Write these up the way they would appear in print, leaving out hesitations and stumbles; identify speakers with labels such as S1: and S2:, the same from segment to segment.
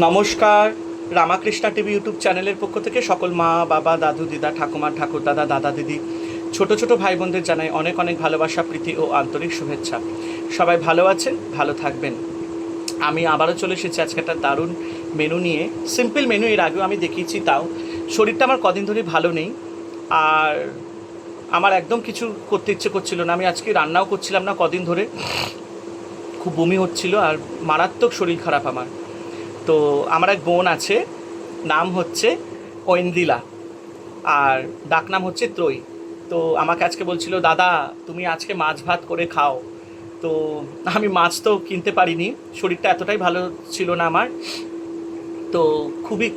S1: নমস্কার। Ramakrishna TV YouTube চ্যানেলের পক্ষ থেকে সকল মা বাবা দাদু দিদা ঠাকুমা ঠাকুর দাদা দাদা দিদি ছোট ছোট ভাই বোনদের জানাই অনেক অনেক ভালোবাসা প্রীতি ও আন্তরিক শুভেচ্ছা। সবাই ভালো আছেন, ভালো থাকবেন। আমি আবারও চলে এসেছি আজকে একটা দারুণ মেনু নিয়ে। সিম্পল মেনু, এর আগেও আমি দেখিয়েছি, তাও শরীরটা আমার কদিন ধরে ভালো নেই। আর আমার একদম কিছু করতে ইচ্ছে করছিল না। আমি আজকে রান্নাও করছিলাম না কদিন ধরে, খুব বমি হচ্ছিল আর মারাত্মক শরীর খারাপ আমার। তো আমার এক বোন আছে, নাম হচ্ছে ঐন্দ্রিলা, আর ডাকনাম হচ্ছে ত্রয়ী। তো আমাকে আজকে বলছিল, দাদা তুমি আজকে মাছ ভাত করে খাও। তো আমি মাছ তো কিনতে পারিনি, শরীরটা এতটাই ভালো ছিল না আমার। তো খুবই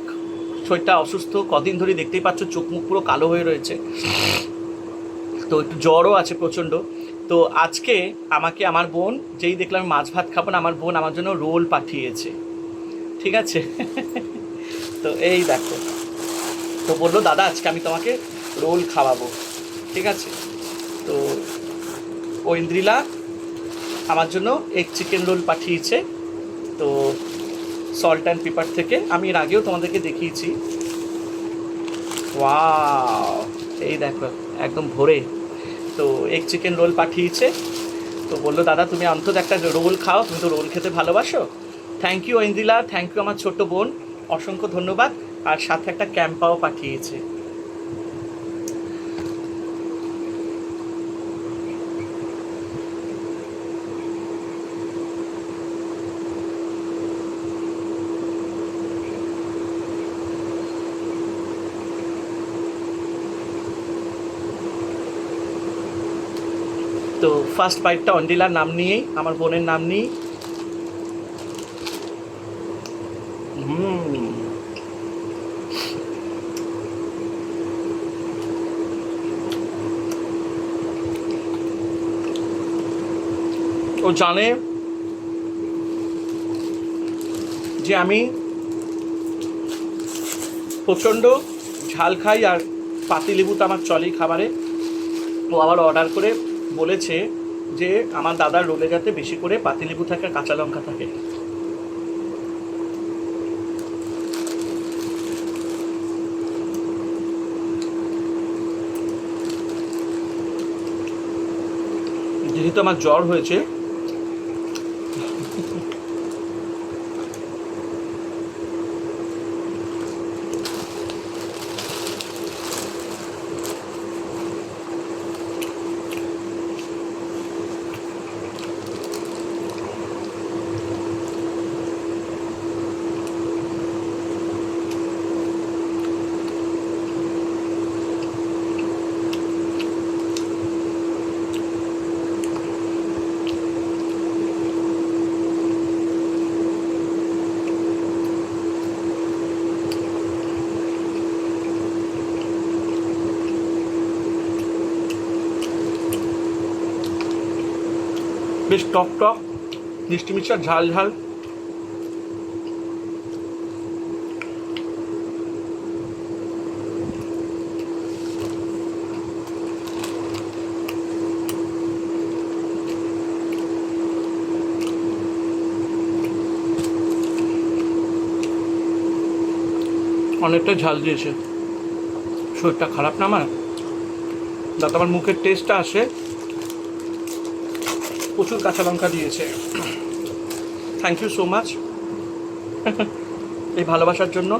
S1: শরীরটা অসুস্থ, কদিন ধরে দেখতেই পাচ্ছ চোখ মুখ পুরো কালো হয়ে রয়েছে। তো একটু জ্বরও আছে প্রচণ্ড। তো আজকে আমাকে আমার বোন, যেই দেখলাম আমি মাছ ভাত খাবো না, আমার বোন আমার জন্য রোল পাঠিয়েছে। ঠিক আছে। তো এই দেখো, তো বললো দাদা আজকে আমি তোমাকে রোল খাওয়াবো। ঠিক আছে। তো ঐন্দ্রিলা আমার জন্য এগ চিকেন রোল পাঠিয়েছে। তো সল্ট অ্যান্ড পেপার থেকে, আমি এর আগেও তোমাদেরকে দেখিয়েছি। ওয়াও, এই দেখো একদম ভরে। তো এগ চিকেন রোল পাঠিয়েছে। তো বললো দাদা তুমি অন্তত একটা রোল খাও, তুমি তো রোল খেতে ভালোবাসো। Thank you Aindrila, thank you আমার ছোট্ট বোন, অসংখ্য ধন্যবাদ। আর সাথে একটা ক্যাম্পাও পাঠিয়েছে। তো ফার্স্ট বাইটটা ঐন্দ্রিলার নাম নিয়েই, আমার বোনের নাম নিয়েই। ও জানে যে আমি প্রচণ্ড ঝাল খাই, আর পাতিলেবু তো আমার চলেই খাবারে। ও আবার অর্ডার করে বলেছে যে আমার দাদার রোলে যাতে বেশি করে পাতিলেবু থাকে আর কাঁচা লঙ্কা থাকে। যেহেতু আমার জ্বর হয়েছে, বেশ টক টক, মিষ্টি মিষ্টি আর ঝাল ঝাল। অনেকটা ঝাল দিয়েছে, শরীরটা খারাপ না আমার, যাতে আমার মুখের টেস্টটা আসে। প্রচুর কাঁচা লঙ্কা দিয়েছে। থ্যাংক ইউ সো মাচ এই ভালোবাসার জন্য।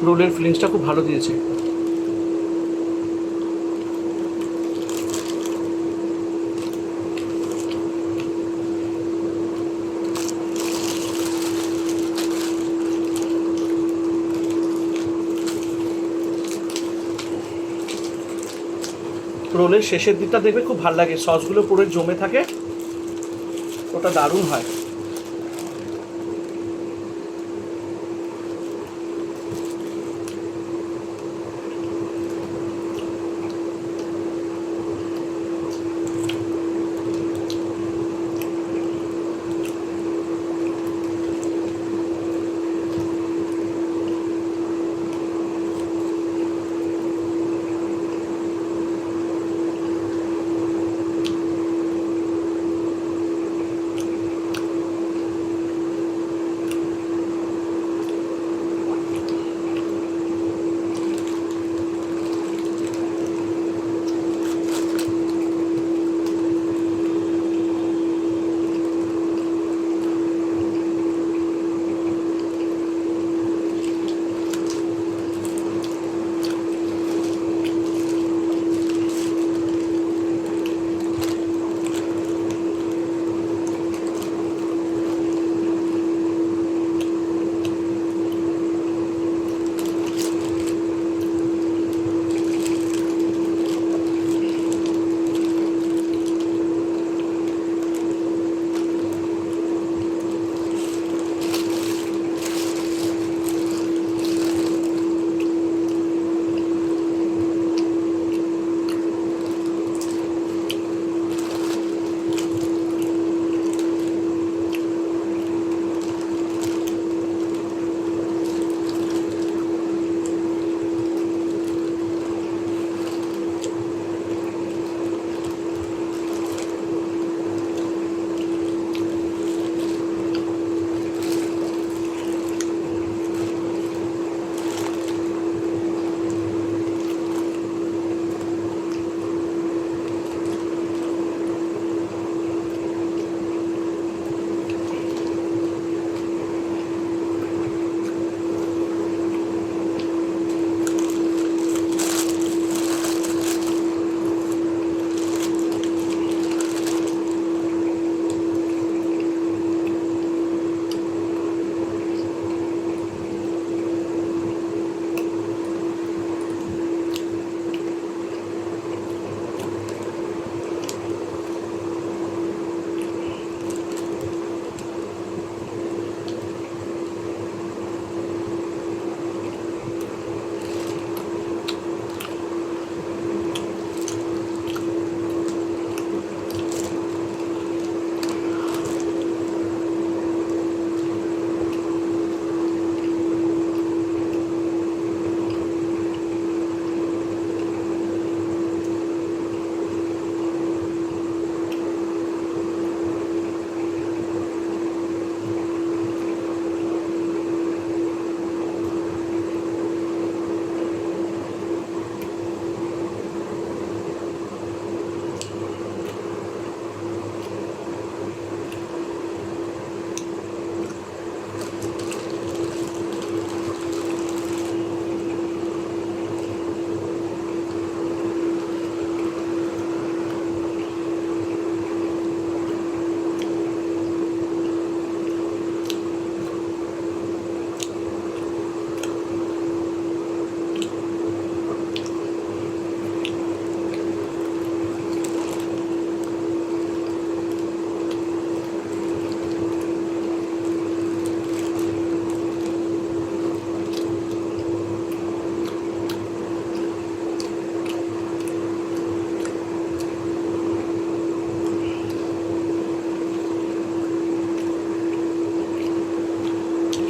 S1: রোলের ফিলিংসটা খুব ভালো দিয়েছে। রোলের শেষের দিকটা দেখবে খুব ভালো লাগে, সসগুলো পুরো জমে থাকে, ওটা দারুণ হয়।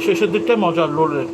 S1: শেষের দিকটায় মজার রোলের।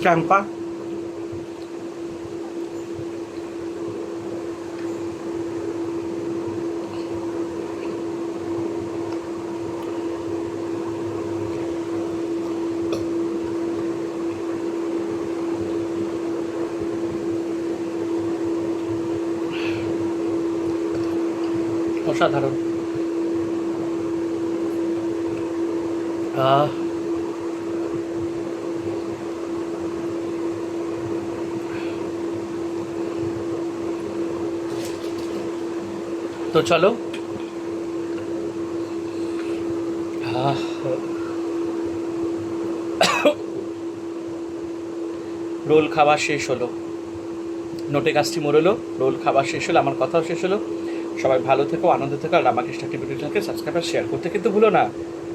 S1: ক্যাম্পা অসাধারণ। তো চলো, রোল খাওয়া শেষ হলো, নোটে কাজটি মরলো, রোল খাওয়া শেষ হলো, আমার কথাও শেষ হলো। সবাই ভালো থেকো, আনন্দ থেকো, আর রামাকৃষ্ণ টিভি চ্যানেলকে সাবস্ক্রাইব আর শেয়ার করতে কিন্তু ভুলো না।